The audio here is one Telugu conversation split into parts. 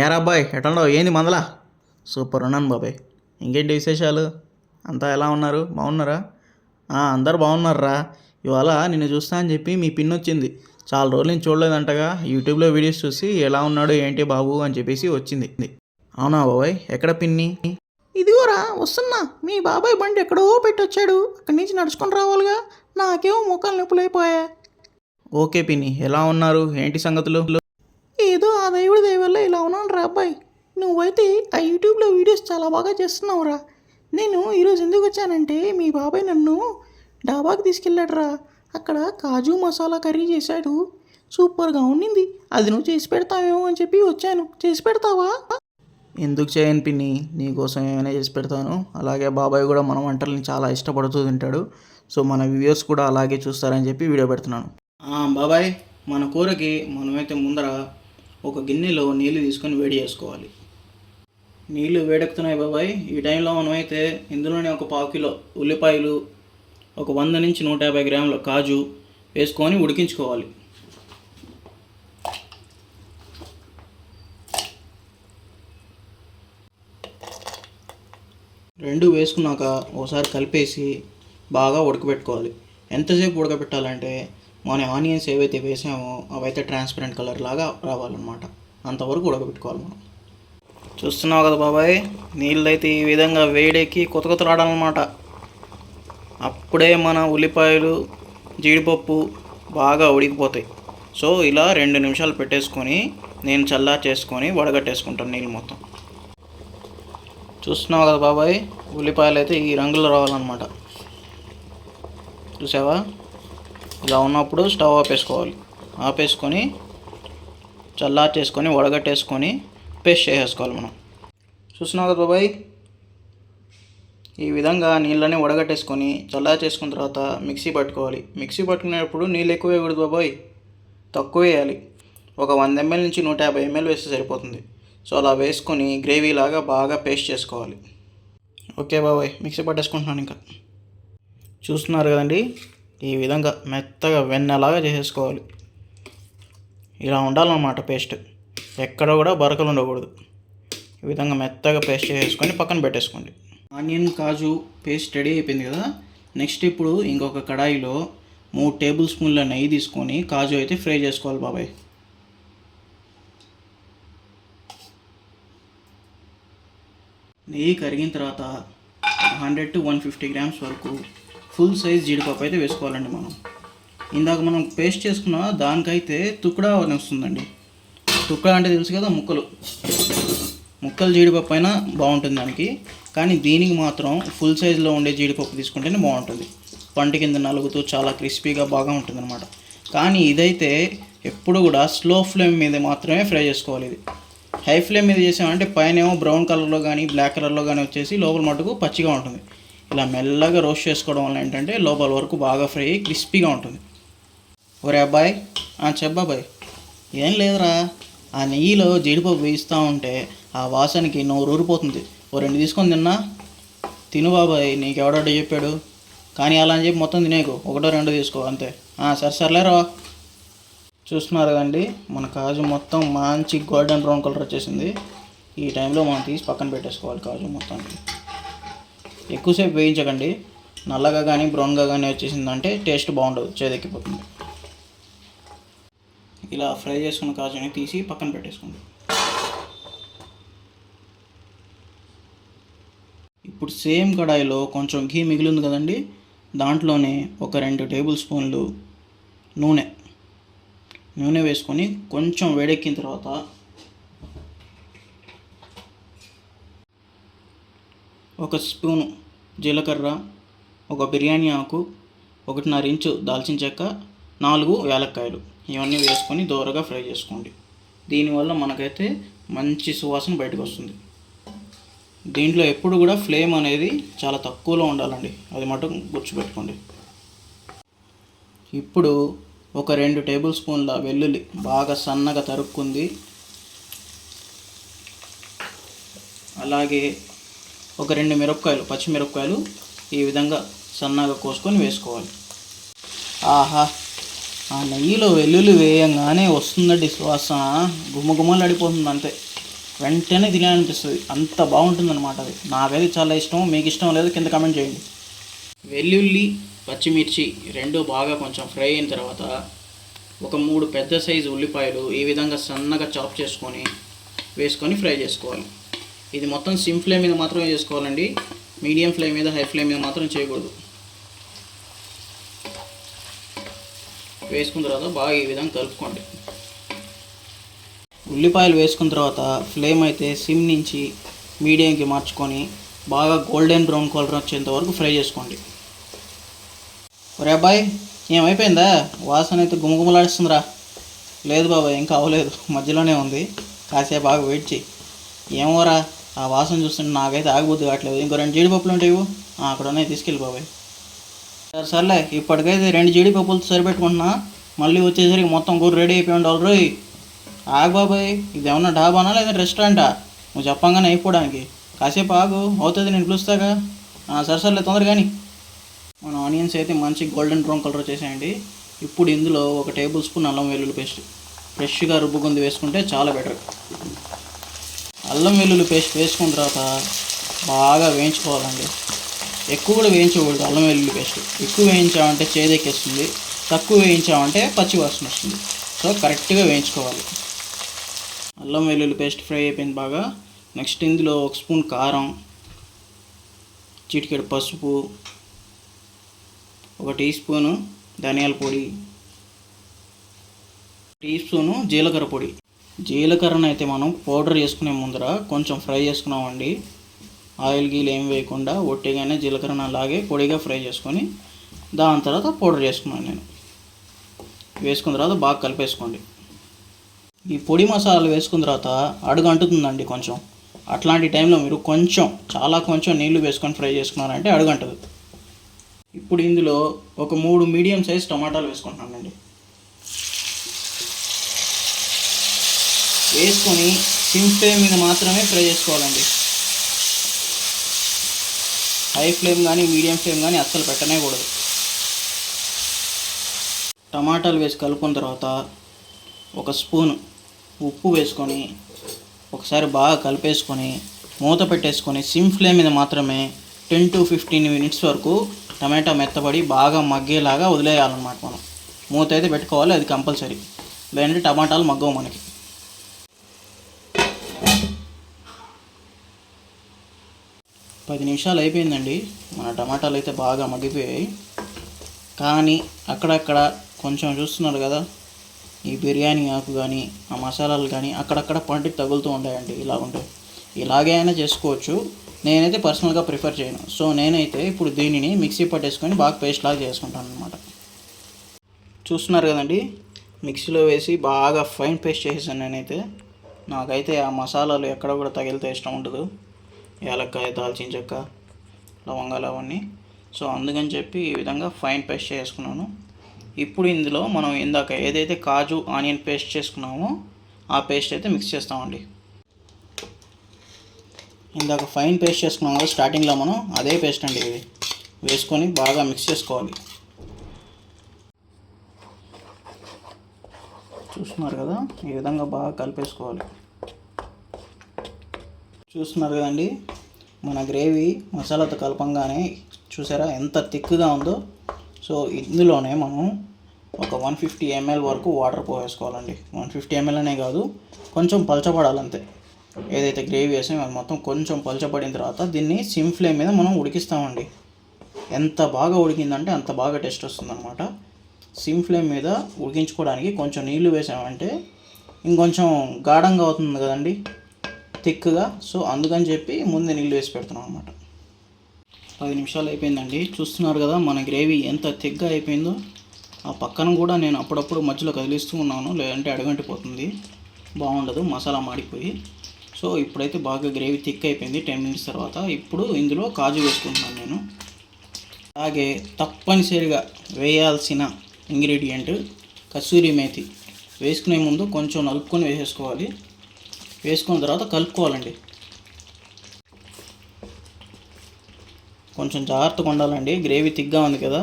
ఏరా అబ్బాయి ఎట్లా ఏంది మందలా సూపర్ ఉన్నాను బాబాయ్. ఇంకేంటి విశేషాలు? అంతా ఎలా ఉన్నారు, బాగున్నారా? అందరు బాగున్నారా? ఇవాళ నిన్ను చూస్తా అని చెప్పి మీ పిన్ వచ్చింది. చాలా రోజుల నుంచి చూడలేదంటగా. యూట్యూబ్లో వీడియోస్ చూసి ఎలా ఉన్నాడు ఏంటి బాబు అని చెప్పేసి వచ్చింది. అవునా బాబాయ్, ఎక్కడ పిన్ని? ఇదిగోరా వస్తున్నా. మీ బాబాయ్ బండి ఎక్కడో పెట్టొచ్చాడు, అక్కడి నుంచి నడుచుకొని రావాలిగా. నాకేమో ముఖాలు నొప్పులు అయిపోయా. ఓకే పిన్ని, ఎలా ఉన్నారు, ఏంటి సంగతులు? ఏదో ఆ దేవుడి దయ వల్ల ఇలా ఉన్నాను రా అబ్బాయి. నువ్వైతే ఆ యూట్యూబ్లో వీడియోస్ చాలా బాగా చేస్తున్నావురా. నేను ఈరోజు ఎందుకు వచ్చానంటే మీ బాబాయ్ నన్ను డాబాకి తీసుకెళ్ళాడు రా. అక్కడ కాజు మసాలా కర్రీ చేశాడు, సూపర్గా ఉండింది. అది నువ్వు చేసి పెడతావేమో అని చెప్పి వచ్చాను. చేసి పెడతావా? ఎందుకు చేయను పిన్ని, నీకోసం ఏమైనా చేసి పెడతాను. అలాగే బాబాయ్ కూడా మన వంటల్ని చాలా ఇష్టపడుతూ తింటాడు. సో మన వ్యూవర్స్ కూడా అలాగే చూస్తారని చెప్పి వీడియో పెడుతున్నాను. బాబాయ్, మన కూరకి మనమైతే ముందర ఒక గిన్నెలో నీళ్ళు తీసుకొని వేడి చేసుకోవాలి. నీళ్ళు వేడెక్కుతున్నాయి బాబాయ్. ఈ టైంలో మనమైతే ఇందులోనే ఒక 1/4 కిలో ఉల్లిపాయలు, ఒక 100 నుంచి 150 గ్రాముల కాజు వేసుకొని ఉడికించుకోవాలి. రెండు వేసుకున్నాక ఒకసారి కలిపేసి బాగా ఉడకబెట్టుకోవాలి. ఎంతసేపు ఉడకబెట్టాలంటే మన ఆనియన్స్ ఏవైతే వేసామో అవైతే ట్రాన్స్పరెంట్ కలర్ లాగా రావాలన్నమాట. అంతవరకు ఉడకబెట్టుకోవాలి మనం. చూస్తున్నావు కదా బాబాయ్, నీళ్ళు అయితే ఈ విధంగా వేడెక్కి కొత్త కొత్తలాడాలన్నమాట. అప్పుడే మన ఉల్లిపాయలు, జీడిపప్పు బాగా ఉడికిపోతాయి. సో ఇలా 2 నిమిషాలు పెట్టేసుకొని నేను చేసుకొని వడగట్టేసుకుంటాను నీళ్ళు మొత్తం. చూస్తున్నావు కదా బాబాయ్, ఉల్లిపాయలు అయితే ఈ రంగులో రావాలన్నమాట. చూసావా? ఇలా ఉన్నప్పుడు స్టవ్ ఆపేసుకొని చేసుకొని వడగట్టేసుకొని పేస్ట్ చేసేసుకోవాలి మనం. చూస్తున్నావు కదా బాబాయ్, ఈ విధంగా నీళ్ళని వడగట్టేసుకొని చేసుకున్న తర్వాత మిక్సీ పట్టుకోవాలి. మిక్సీ పట్టుకునేటప్పుడు నీళ్ళు ఎక్కువ వేయకూడదు బాబాయ్, తక్కువ వేయాలి. ఒక 100 ml నుంచి 150 ml వేస్తే సరిపోతుంది. సో అలా వేసుకొని గ్రేవీలాగా బాగా పేస్ట్ చేసుకోవాలి. ఓకే బాబాయ్, మిక్సీ పట్టేసుకుంటున్నాను. ఇంకా చూస్తున్నారు కదండి, ఈ విధంగా మెత్తగా వెన్నలాగా చేసేసుకోవాలి. ఇలా ఉండాలన్నమాట పేస్ట్. ఎక్కడ కూడా బరకలు ఉండకూడదు. ఈ విధంగా మెత్తగా పేస్ట్ చేసేసుకొని పక్కన పెట్టేసుకోండి. ఆనియన్ కాజు పేస్ట్ రెడీ అయిపోయింది కదా. నెక్స్ట్ ఇప్పుడు ఇంకొక కడాయిలో 3 టేబుల్ స్పూన్ల నెయ్యి తీసుకొని కాజు అయితే ఫ్రై చేసుకోవాలి బాబాయ్. నెయ్యి కరిగిన తర్వాత 100 to 150 గ్రామ్స్ వరకు ఫుల్ సైజ్ జీడిపప్పు అయితే వేసుకోవాలండి. ఇందాక మనం పేస్ట్ చేసుకున్న దానికైతే తుక్కడా అని వస్తుందండి. తుక్కడా అంటే తెలుసు కదా, ముక్కలు జీడిపప్పు అయినా బాగుంటుంది దానికి. కానీ దీనికి మాత్రం ఫుల్ సైజులో ఉండే జీడిపప్పు తీసుకుంటేనే బాగుంటుంది. పంట కింద నలుగుతూ చాలా క్రిస్పీగా బాగా ఉంటుంది అనమాట. కానీ ఇదైతే ఎప్పుడు కూడా స్లో ఫ్లేమ్ మీద మాత్రమే ఫ్రై చేసుకోవాలి. ఇది హై ఫ్లేమ్ మీద చేసామంటే పైన ఏమో బ్రౌన్ కలర్లో కానీ బ్లాక్ కలర్లో కానీ వచ్చేసి లోపల మటుకు పచ్చిగా ఉంటుంది. ఇలా మెల్లగా రోస్ట్ చేసుకోవడం వల్ల ఏంటంటే లోపల వరకు బాగా ఫ్రై క్రిస్పీగా ఉంటుంది. ఒరే అబ్బాయి, చెప్పబాయ్. ఏం లేదురా, ఆ నెయ్యిలో జీడిపప్పు వేయిస్తూ ఉంటే ఆ వాసనకి నోరు ఊరిపోతుంది. 2 తీసుకొని తిను బాబాయ్, నీకు ఎవడో చెప్పాడు. కానీ అలా అని చెప్పి మొత్తం తినేకు, 1-2 తీసుకో అంతే. సర్లేరా. చూస్తున్నారు కదండి, మన కాజు మొత్తం మంచి గోల్డెన్ బ్రౌన్ కలర్ వచ్చేసింది. ఈ టైంలో మనం తీసి పక్కన పెట్టేసుకోవాలి కాజు మొత్తానికి. ఎక్కువసేపు వేయించకండి. నల్లగా కానీ బ్రౌన్గా కానీ వచ్చేసిందంటే టేస్ట్ బాగుండదు, చేదెక్కిపోతుంది. ఇలా ఫ్రై చేసుకున్న కాజుని తీసి పక్కన పెట్టేసుకోండి. ఇప్పుడు సేమ్ కడాయిలో కొంచెం ఘీ మిగిలింది కదండి, దాంట్లోనే ఒక 2 టేబుల్ స్పూన్లు నూనె వేసుకొని కొంచెం వేడెక్కిన తర్వాత ఒక స్పూను జీలకర్ర, ఒక బిర్యానీ ఆకు, 1.5 ఇంచు దాల్చిన చెక్క, 4 యాలక్కాయలు ఇవన్నీ వేసుకొని దోరగా ఫ్రై చేసుకోండి. దీనివల్ల మనకైతే మంచి సువాసన బయటకు వస్తుంది. దీంట్లో ఎప్పుడు కూడా ఫ్లేమ్ అనేది చాలా తక్కువలో ఉండాలండి, అది మటుకు గుర్తుపెట్టుకోండి. ఇప్పుడు ఒక 2 టేబుల్ స్పూన్ల వెల్లుల్లి బాగా సన్నగా తరుక్కుంది, అలాగే ఒక 2 పచ్చిమిరపకాయలు ఈ విధంగా సన్నగా కోసుకొని వేసుకోవాలి. ఆహా, ఆ నెయ్యిలో వెల్లుల్లి వేయంగానే వస్తుందండి సువాసన, గుమ్మగుమ్మలు అడిపోతుంది అంతే. వెంటనే తినాలనిపిస్తుంది, అంత బాగుంటుంది అనమాట అది. నాకైతే చాలా ఇష్టం. మీకు ఇష్టం లేదు కింద కామెంట్ చేయండి. వెల్లుల్లి పచ్చిమిర్చి రెండు బాగా కొంచెం ఫ్రై అయిన తర్వాత ఒక 3 పెద్ద సైజు ఉల్లిపాయలు ఈ విధంగా సన్నగా చాప్ చేసుకొని వేసుకొని ఫ్రై చేసుకోవాలి. ఇది మొత్తం సిమ్ ఫ్లేమ్ మీద మాత్రమే చేసుకోవాలండి, మీడియం ఫ్లేమ్ మీద హై ఫ్లేమ్ మీద మాత్రం చేయకూడదు. వేసుకున్న తర్వాత బాగా ఈ విధంగా కలుపుకోండి. ఉల్లిపాయలు వేసుకున్న తర్వాత ఫ్లేమ్ అయితే సిమ్ నుంచి మీడియంకి మార్చుకొని బాగా గోల్డెన్ బ్రౌన్ కలర్ వచ్చేంత వరకు ఫ్రై చేసుకోండి. ఒరే అబ్బాయి, ఏమైపోయిందా? వాసన అయితే గుమగుమలాడిస్తుందిరా. లేదు బాబాయ్, ఇంకా అవ్వలేదు, మధ్యలోనే ఉంది, కాసేపు బాగా వెయిట్ చేయి. ఏమోరా, ఆ వాసన చూస్తుంటే నాకైతే ఆగబుద్ధి కావట్లేదు. ఇంకో 2 జీడిపప్పులు ఉంటాయి, అక్కడ ఉన్నాయి, తీసుకెళ్ళి బాబాయ్. సర్లే, ఇప్పటికైతే 2 జీడిపప్పులతో సరిపెట్టుకుంటున్నా, మళ్ళీ వచ్చేసరికి మొత్తం కూర రెడీ అయిపోయి ఉండాలి. రోయ్ ఆగు బాబాయ్, ఇది ఏమన్నా డాబానా లేదా రెస్టారెంటా? నువ్వు చెప్పంగానే అయిపోవడానికి. కాసేపు ఆగు, అవుతుంది, నేను పిలుస్తాగా. సరే తొందరగా కానీ. మన ఆనియన్స్ అయితే మంచి గోల్డెన్ బ్రౌన్ కలర్ వచ్చేసాయండి. ఇప్పుడు ఇందులో 1 టేబుల్ స్పూన్ అల్లం వెల్లుల్లి పేస్ట్ ఫ్రెష్గా రుబ్బుకుంది వేసుకుంటే చాలా బెటర్. అల్లం వెల్లుల్లి పేస్ట్ వేసుకున్న తర్వాత బాగా వేయించుకోవాలండి. ఎక్కువ కూడా వేయించకూడదు. అల్లం వెల్లుల్లి పేస్ట్ ఎక్కువ వేయించామంటే చేదెక్కేస్తుంది, తక్కువ వేయించామంటే పచ్చి వాసన వస్తుంది. సో కరెక్ట్గా వేయించుకోవాలి. అల్లం వెల్లుల్లి పేస్ట్ ఫ్రై అయిపోయింది బాగా. నెక్స్ట్ ఇందులో 1 స్పూన్ కారం, చిటికెడు పసుపు, 1 టీ స్పూను ధనియాల పొడి, 1 టీ స్పూను జీలకర్ర పొడి. జీలకర్రను అయితే మనం పౌడర్ చేసుకునే ముందర కొంచెం ఫ్రై చేసుకున్నామండి. ఆయిల్ గీలు ఏం వేయకుండా ఒట్టిగానే జీలకర్రను అలాగే పొడిగా ఫ్రై చేసుకొని దాని తర్వాత పౌడర్ చేసుకున్నాను నేను. వేసుకున్న తర్వాత బాగా కలిపేసుకోండి. ఈ పొడి మసాలాలు వేసుకున్న తర్వాత అడుగు అంటుతుందండి కొంచెం. అట్లాంటి టైంలో మీరు చాలా కొంచెం నీళ్లు వేసుకొని ఫ్రై చేసుకున్నారంటే అడుగు అంటదు. ఇప్పుడు ఇందులో ఒక 3 మీడియం సైజ్ టమాటాలు వేసుకుంటున్నానండి. వేసుకొని సిమ్ ఫ్లేమ్ మీద మాత్రమే ఫ్రై చేసుకోవాలండి. హై ఫ్లేమ్ కానీ మీడియం ఫ్లేమ్ కానీ అస్సలు పెట్టనేకూడదు. టమాటాలు వేసి కలుపుకున్న తర్వాత 1 స్పూన్ ఉప్పు వేసుకొని ఒకసారి బాగా కలిపేసుకొని మూత పెట్టేసుకొని సిమ్ ఫ్లేమ్ మీద మాత్రమే 10 to 15 మినిట్స్ వరకు టమాటా మెత్తబడి బాగా మగ్గేలాగా వదిలేయాలన్నమాట. మనం మూత అయితే పెట్టుకోవాలి, అది కంపల్సరీ, లేదంటే టమాటాలు మగ్గవు మనకి. పది నిమిషాలు అయిపోయిందండి. మన టమాటాలు అయితే బాగా మగ్గిపోయాయి. కానీ అక్కడక్కడ కొంచెం చూస్తున్నారు కదా, ఈ బిర్యానీ ఆకు కానీ ఆ మసాలాలు కానీ అక్కడక్కడ పంటికి తగులుతూ ఉంటాయండి. ఇలా ఉంటాయి. ఇలాగే అయినా చేసుకోవచ్చు, నేనైతే పర్సనల్గా ప్రిఫర్ చేయను. సో నేనైతే ఇప్పుడు దీనిని మిక్సీ పట్టేసుకొని బాగా పేస్ట్ లాగా చేసుకుంటాను అనమాట. చూస్తున్నారు కదండి, మిక్సీలో వేసి బాగా ఫైన్ పేస్ట్ చేసేసాను నేనైతే. నాకైతే ఆ మసాలాలు ఎక్కడ కూడా తగిలితే ఇష్టం ఉండదు, యాలక్కాయ, దాల్చిన చెక్క, లవంగాలు అవన్నీ. సో అందుకని చెప్పి ఈ విధంగా ఫైన్ పేస్ట్ చేసుకున్నాను. ఇప్పుడు ఇందులో మనం ఇందాక ఏదైతే కాజు ఆనియన్ పేస్ట్ చేసుకున్నామో ఆ పేస్ట్ అయితే మిక్స్ చేస్తామండి. ఇందాక ఫైన్ పేస్ట్ చేసుకున్నాం కదా స్టార్టింగ్లో మనం, అదే పేస్ట్ అండి ఇది. వేసుకొని బాగా మిక్స్ చేసుకోవాలి. చూస్తున్నారు కదా, ఈ విధంగా బాగా కలిపేసుకోవాలి. చూస్తున్నారు కదండి, మన గ్రేవీ మసాలాతో కలపంగానే చూసారా ఎంత థిక్గా ఉందో. సో ఇందులోనే మనం ఒక 150 ml వరకు వాటర్ పోసేసుకోవాలండి. 150 ml అనే కాదు, కొంచెం పలచబడాలంతే. ఏదైతే గ్రేవీ వేసామో అది మొత్తం కొంచెం పలచబడిన తర్వాత దీన్ని సిమ్ ఫ్లేమ్ మీద మనం ఉడికిస్తామండి. ఎంత బాగా ఉడికిందంటే అంత బాగా టేస్ట్ వస్తుందన్నమాట. సిమ్ ఫ్లేమ్ మీద ఉడికించుకోవడానికి కొంచెం నీళ్లు వేసామంటే ఇంకొంచెం గాఢంగా అవుతుంది కదండి, థిక్గా. సో అందుకని చెప్పి ముందే నీళ్ళు వేసి పెడుతున్నాం అనమాట. 10 నిమిషాలు అయిపోయిందండి. చూస్తున్నారు కదా మన గ్రేవీ ఎంత థిక్గా అయిపోయిందో. ఆ పక్కన కూడా నేను అప్పుడప్పుడు మధ్యలో కదిలిస్తూ ఉన్నాను, లేదంటే అడగంటిపోతుంది, బాగుండదు, మసాలా మాడిపోయి. సో ఇప్పుడైతే బాగా గ్రేవీ థిక్ అయిపోయింది. 10 మినిట్స్ తర్వాత ఇప్పుడు ఇందులో కాజు వేసుకుంటున్నాను నేను. అలాగే తప్పనిసరిగా వేయాల్సిన ఇంగ్రీడియంట్ కసూరి మేతి. వేసుకునే ముందు కొంచెం నలుపుకొని వేసేసుకోవాలి. వేసుకున్న తర్వాత కలుపుకోవాలండి. కొంచెం జాగ్రత్తగా ఉండాలండి, గ్రేవీ థిక్గా ఉంది కదా,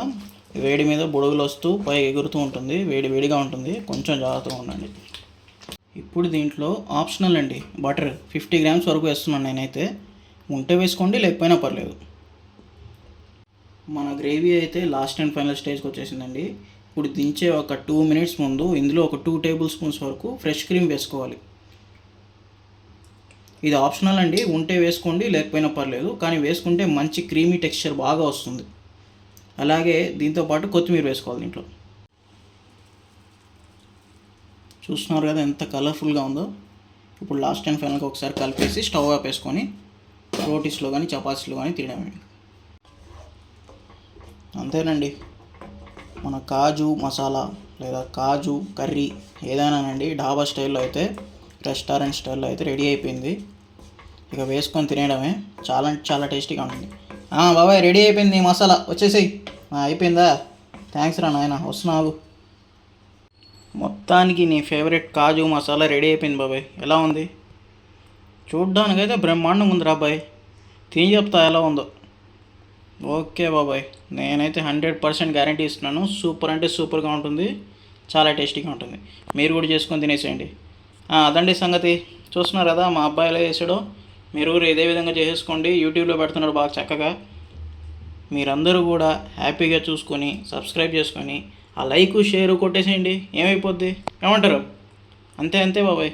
వేడి మీద బుడగలు వస్తూ పై ఎగురుతూ ఉంటుంది, వేడి వేడిగా ఉంటుంది, కొంచెం జాగ్రత్తగా ఉండండి. ఇప్పుడు దీంట్లో ఆప్షనల్ అండి, బటర్ 50 గ్రామ్స్ వరకు వేస్తున్నాను నేనైతే. ఉంటే వేసుకోండి, లేకపోయినా పర్లేదు. మన గ్రేవీ అయితే లాస్ట్ అండ్ ఫైనల్ స్టేజ్కి వచ్చేసిందండి. ఇప్పుడు దించే ఒక 2 మినిట్స్ ముందు ఇందులో ఒక 2 టేబుల్ స్పూన్స్ వరకు ఫ్రెష్ క్రీమ్ వేసుకోవాలి. ఇది ఆప్షనల్ అండి, ఉంటే వేసుకోండి, లేకపోయినా పర్లేదు, కానీ వేసుకుంటే మంచి క్రీమీ టెక్స్చర్ బాగా వస్తుంది. అలాగే దీంతోపాటు కొత్తిమీర వేసుకోవాలి దీంట్లో. చూస్తున్నారు కదా ఎంత కలర్ఫుల్గా ఉందో. ఇప్పుడు లాస్ట్ అండ్ ఫైనల్గా ఒకసారి కలిపేసి స్టవ్ ఆపేసుకొని రోటీస్లో కానీ చపాతీస్లో కానీ తినడమే. అంతేనండి, మన కాజు మసాలా లేదా కాజు కర్రీ ఏదైనానండి, ఢాబా స్టైల్లో అయితే, రెస్టారెంట్ స్టైల్లో అయితే రెడీ అయిపోయింది. ఇక వేసుకొని తినేయడమే. చాలా చాలా టేస్టీగా ఉంటుంది. బాబాయ్ రెడీ అయిపోయింది మసాలా, వచ్చేసేయి. అయిపోయిందా? థ్యాంక్స్ రా నాయన, వస్తున్నావు. మొత్తానికి నీ ఫేవరెట్ కాజు మసాలా రెడీ అయిపోయింది బాబాయ్. ఎలా ఉంది? చూడ్డానికైతే బ్రహ్మాండంగా ఉంది రా బాయ్. తిని చెప్తా ఎలా ఉందో. ఓకే బాబాయ్, నేనైతే 100% గ్యారంటీ ఇస్తున్నాను. సూపర్ అంటే సూపర్గా ఉంటుంది, చాలా టేస్టీగా ఉంటుంది. మీరు కూడా చేసుకొని తినేసేయండి. అదండి సంగతి. చూస్తున్నారు కదా మా అబ్బాయి ఎలా చేసాడో. మీరు కూడా ఇదే విధంగా చేసేసుకోండి. యూట్యూబ్లో పెడుతున్నాడు బాగా చక్కగా. మీరందరూ కూడా హ్యాపీగా చూసుకొని సబ్స్క్రైబ్ చేసుకొని ఆ లైక్ షేరు కొట్టేసేయండి. ఏమైపోద్ది, ఏమంటారు? అంతే అంతే బాబాయ్.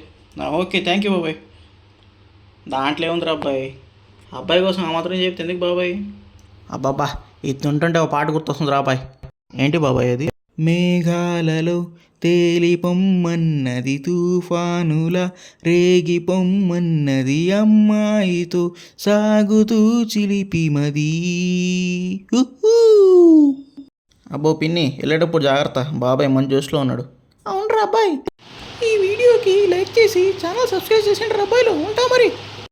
ఓకే, థ్యాంక్ యూ బాబాయ్. దాంట్లో ఏముందిరా అబ్బాయి, అబ్బాయి కోసం ఆ మాత్రం చెప్తే ఎందుకు బాబాయ్? అబ్బాబ్బా, ఇది తింటుంటే ఒక పాట గుర్తొస్తుంది రా అబ్బాయి. ఏంటి బాబాయ్ అది? మేఘాలలో తేలిపొమ్మన్నది తుఫానుల రేగిపొమ్మన్నది అమ్మాయితో సాగుతూ చిలిపిమది. అబ్బో పిన్ని, వెళ్ళేటప్పుడు జాగ్రత్త, బాబాయ్ మంచి జోష్లో ఉన్నాడు. అవునరా అబ్బాయి. ఈ వీడియోకి లైక్ చేసి ఛానల్ సబ్స్క్రైబ్ చేసేయండి అబ్బాయిలు. ఉంటా మరి.